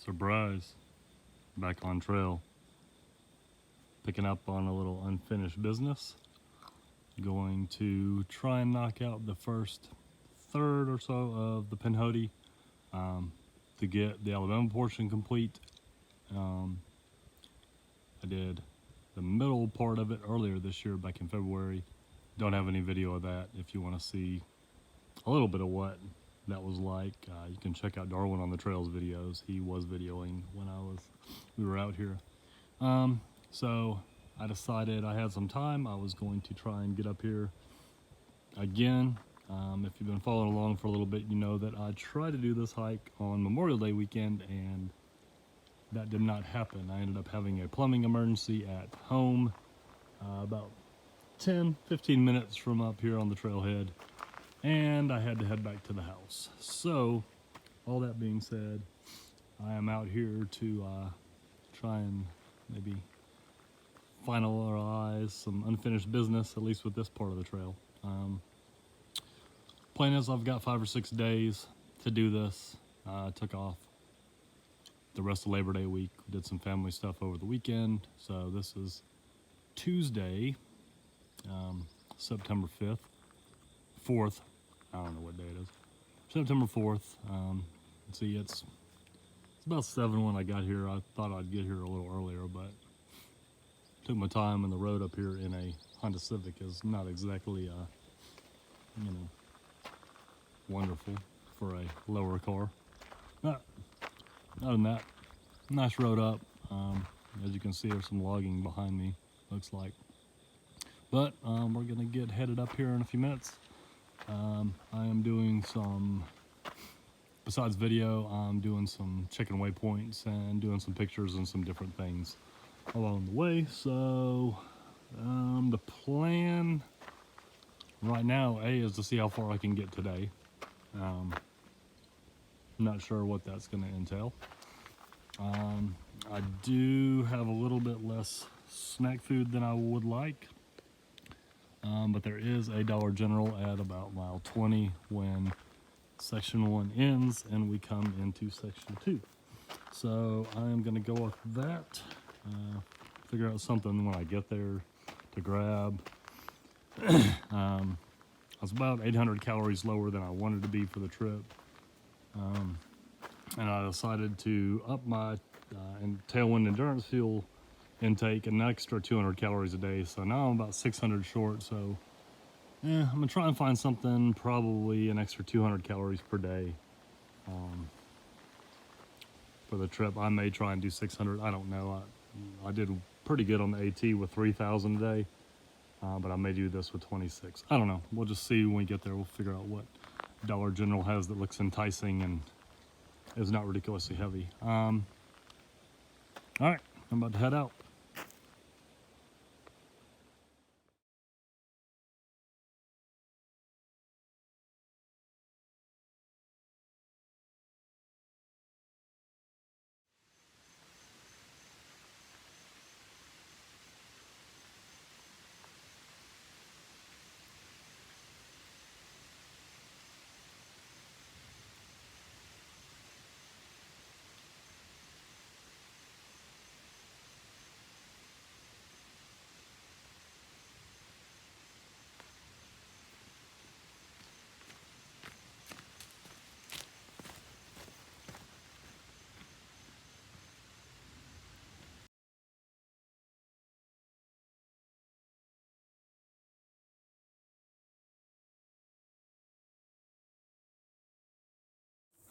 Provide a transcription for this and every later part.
Surprise, back on trail, picking up on a little unfinished business. Going to try and knock out the first third or so of the Pinhoti to get the Alabama portion complete. I did the middle part of it earlier this year, back in February. Don't have any video of that. If you want to see a little bit of what that was like, you can check out Darwin on the Trails videos. He was videoing when we were out here. So I decided I had some time. I was going to try and get up here again. If you've been following along for a little bit, you know that I tried to do this hike on Memorial Day weekend, and that did not happen. I ended up having a plumbing emergency at home about 10-15 minutes from up here on the trailhead, and I had to head back to the house. So all that being said, I am out here to try and maybe finalize some unfinished business, at least with this part of the trail. Plan is I've got 5 or 6 days to do this. Took off the rest of Labor Day week, did some family stuff over the weekend. So this is Tuesday, September 4th. I don't know what day it is. September 4th. See, it's about 7 when I got here. I thought I'd get here a little earlier, but took my time, and the road up here in a Honda Civic is not exactly, wonderful for a lower car. But other than that, nice road up. As you can see, there's some logging behind me, looks like. But we're gonna get headed up here in a few minutes. I am doing some, besides video, I'm doing some checking waypoints and doing some pictures and some different things along the way. So the plan right now, is to see how far I can get today. I'm not sure what that's going to entail. I do have a little bit less snack food than I would like, but there is a Dollar General at about mile 20 when section 1 ends and we come into section 2. So I am going to go with that, figure out something when I get there to grab. I was about 800 calories lower than I wanted to be for the trip, and I decided to up my tailwind endurance fuel intake an extra 200 calories a day. So now I'm about 600 short. So I'm gonna try and find something, probably an extra 200 calories per day for the trip. I may try and do 600. I don't know. I did pretty good on the AT with 3,000 a day. But I may do this with 26. I don't know. We'll just see when we get there. We'll figure out what Dollar General has that looks enticing and is not ridiculously heavy. All right, I'm about to head out.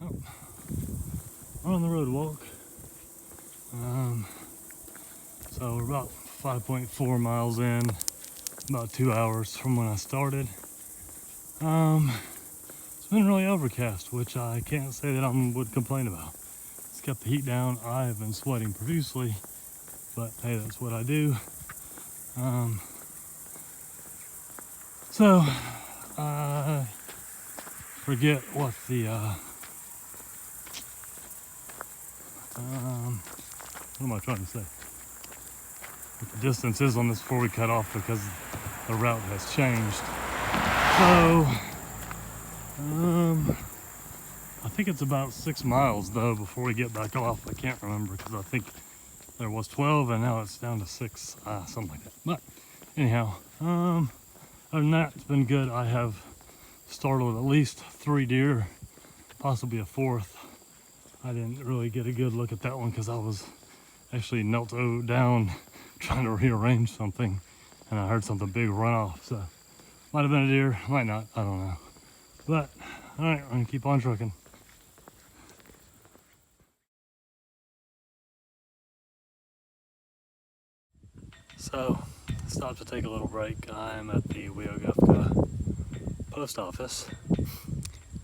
Oh, we're on the road walk. So we're about 5.4 miles in, about 2 hours from when I started. It's been really overcast, which I can't say that I would complain about. It's kept the heat down. I have been sweating profusely, but hey, that's what I do. So I forget what the what am I trying to say? What the distance is on this before we cut off, because the route has changed. So I think it's about 6 miles though before we get back off. I can't remember because I think there was 12 and now it's down to 6, something like that. But anyhow, other than that, it's been good. I have startled at least 3 deer, possibly a 4th. I didn't really get a good look at that one because I was actually knelt down trying to rearrange something and I heard something big run off. So might have been a deer, might not, I don't know. But all right, I'm gonna keep on trucking. So stopped to take a little break. I'm at the Weogufka post office.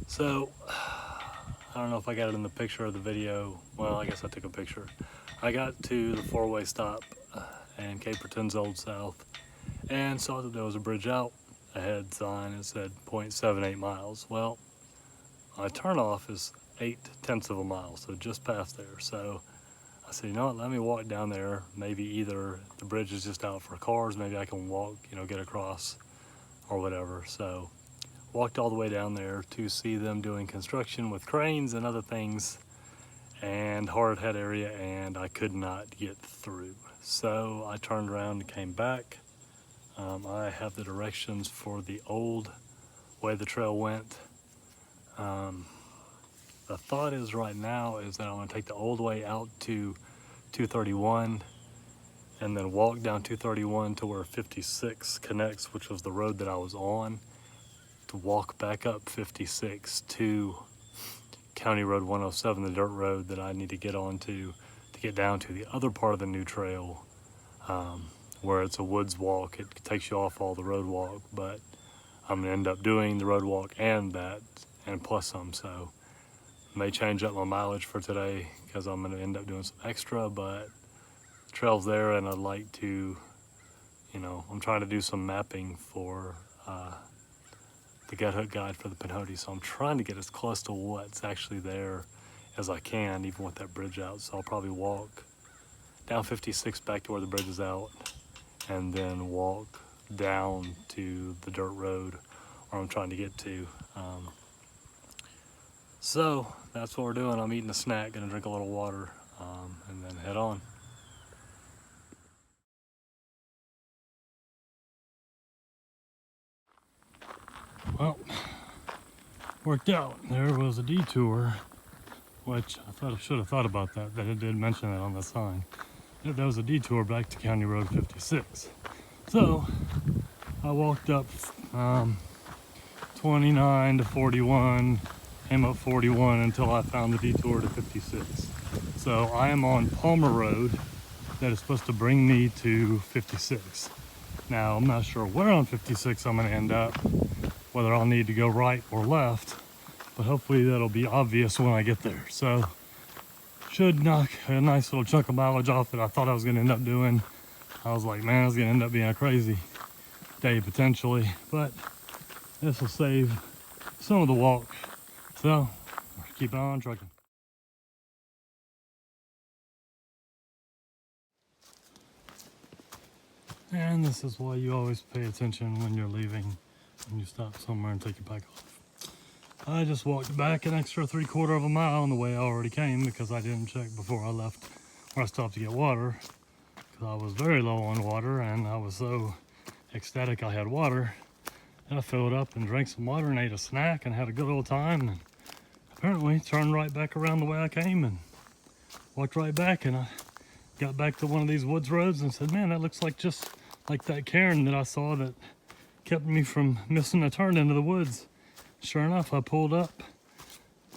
So I don't know if I got it in the picture or the video. Well, I guess I took a picture. I got to the 4-way stop in Cape Breton's Old South and saw that there was a bridge out ahead sign. It said 0.78 miles. Well, my turnoff is 0.8 of a mile, so just past there. So I said, you know what, let me walk down there. Maybe either the bridge is just out for cars, maybe I can walk, get across or whatever. So walked all the way down there to see them doing construction with cranes and other things and hard head area, and I could not get through. So I turned around and came back. I have the directions for the old way the trail went. The thought is right now is that I'm gonna take the old way out to 231 and then walk down 231 to where 56 connects, which was the road that I was on, to walk back up 56 to County Road 107, the dirt road that I need to get onto to get down to the other part of the new trail, where it's a woods walk. It takes you off all the road walk, but I'm gonna end up doing the road walk and that, and plus some. So may change up my mileage for today because I'm gonna end up doing some extra, but the trail's there and I'd like to, I'm trying to do some mapping for the gut hook guide for the Pinhoti, so I'm trying to get as close to what's actually there as I can, even with that bridge out. So I'll probably walk down 56 back to where the bridge is out and then walk down to the dirt road where I'm trying to get to. So that's what we're doing. I'm eating a snack, gonna drink a little water, and then head on. Well, worked out. There was a detour, which I should have thought about that it did mention that on the sign. There was a detour back to County Road 56. So I walked up 29 to 41, came up 41 until I found the detour to 56. So I am on Palmer Road that is supposed to bring me to 56. Now I'm not sure where on 56 I'm gonna end up, whether I'll need to go right or left, but hopefully that'll be obvious when I get there. So should knock a nice little chunk of mileage off that I thought I was gonna end up doing. I was like, man, it's gonna end up being a crazy day potentially, but this will save some of the walk. So keep on trucking. And this is why you always pay attention when you're leaving, when you stop somewhere and take your bike off. I just walked back an extra 3/4 of a mile on the way I already came because I didn't check before I left where I stopped to get water, because I was very low on water and I was so ecstatic I had water. And I filled up and drank some water and ate a snack and had a good old time, and apparently turned right back around the way I came and walked right back, and I got back to one of these woods roads and said, man, that looks like just like that cairn that I saw that kept me from missing a turn into the woods. Sure enough, I pulled up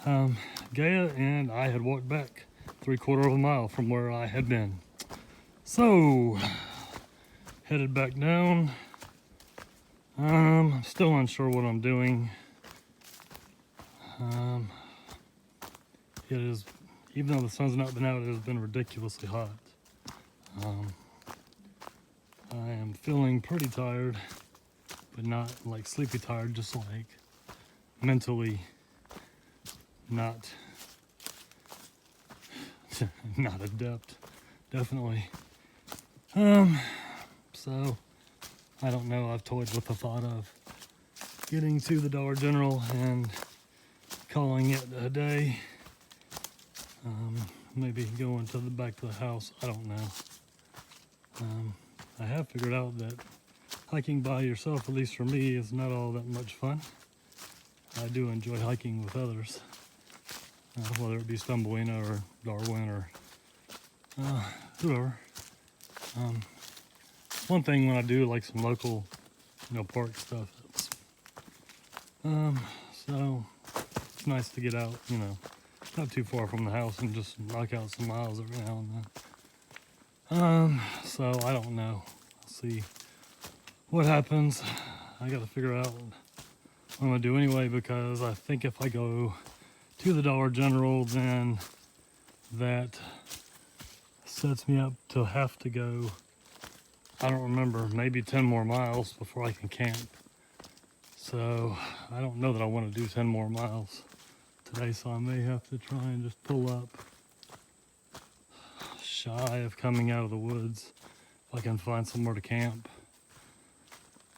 Gaia and I had walked back 3/4 of a mile from where I had been. So headed back down. I'm still unsure what I'm doing. It is, even though the sun's not been out, it has been ridiculously hot. I am feeling pretty tired, but not like sleepy tired, just like mentally not not adept, definitely. So I don't know, I've toyed with the thought of getting to the Dollar General and calling it a day. Maybe going back to the house. I don't know. I have figured out that hiking by yourself, at least for me, is not all that much fun. I do enjoy hiking with others, whether it be Stumbleina or Darwin or whoever. One thing when I do like some local, park stuff, so it's nice to get out, not too far from the house and just knock out some miles every now and then. So I don't know. I'll see what happens. I got to figure out what I'm gonna do anyway, because I think if I go to the Dollar General, then that sets me up to have to go, I don't remember, maybe 10 more miles before I can camp. So I don't know that I want to do 10 more miles today, so I may have to try and just pull up shy of coming out of the woods if I can find somewhere to camp.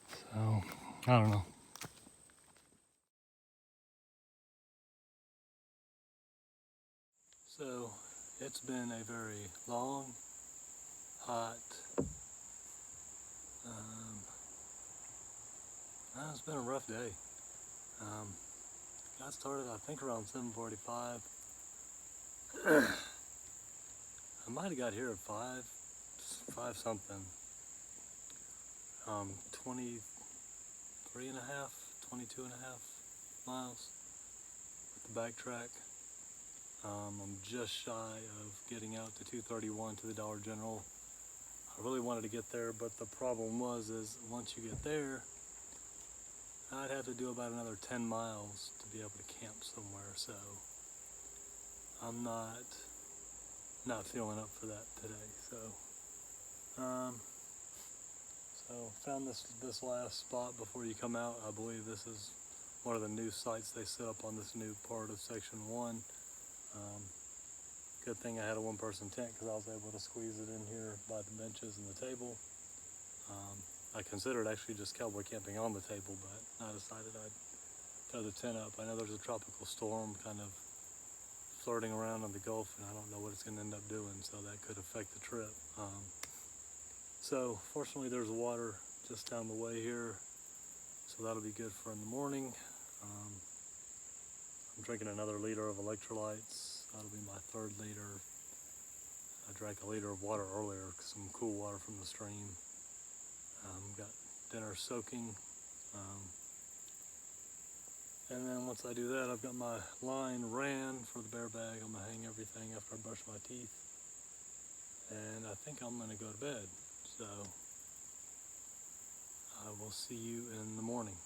So I don't know. So it's been a very long, hot, it's been a rough day. Got started I think around 7:45. I might have got here at 5 something. 23 and a half, 22 and a half miles with the backtrack. I'm just shy of getting out to 231 to the Dollar General. I really wanted to get there, but the problem is once you get there, I'd have to do about another 10 miles to be able to camp somewhere, so I'm not feeling up for that today. So found this last spot before you come out. I believe this is one of the new sites they set up on this new part of Section 1. Good thing I had a one-person tent, because I was able to squeeze it in here by the benches and the table. I considered actually just cowboy camping on the table, but I decided I'd throw the tent up. I know there's a tropical storm kind of flirting around in the Gulf, and I don't know what it's going to end up doing, so that could affect the trip. So fortunately there's water just down the way here, so that'll be good for in the morning. I'm drinking another liter of electrolytes. That'll be my 3rd liter. I drank a liter of water earlier, some cool water from the stream. Got dinner soaking. And then once I do that, I've got my line ran for the bear bag. I'm gonna hang everything after I brush my teeth. And I think I'm gonna go to bed. So I will see you in the morning.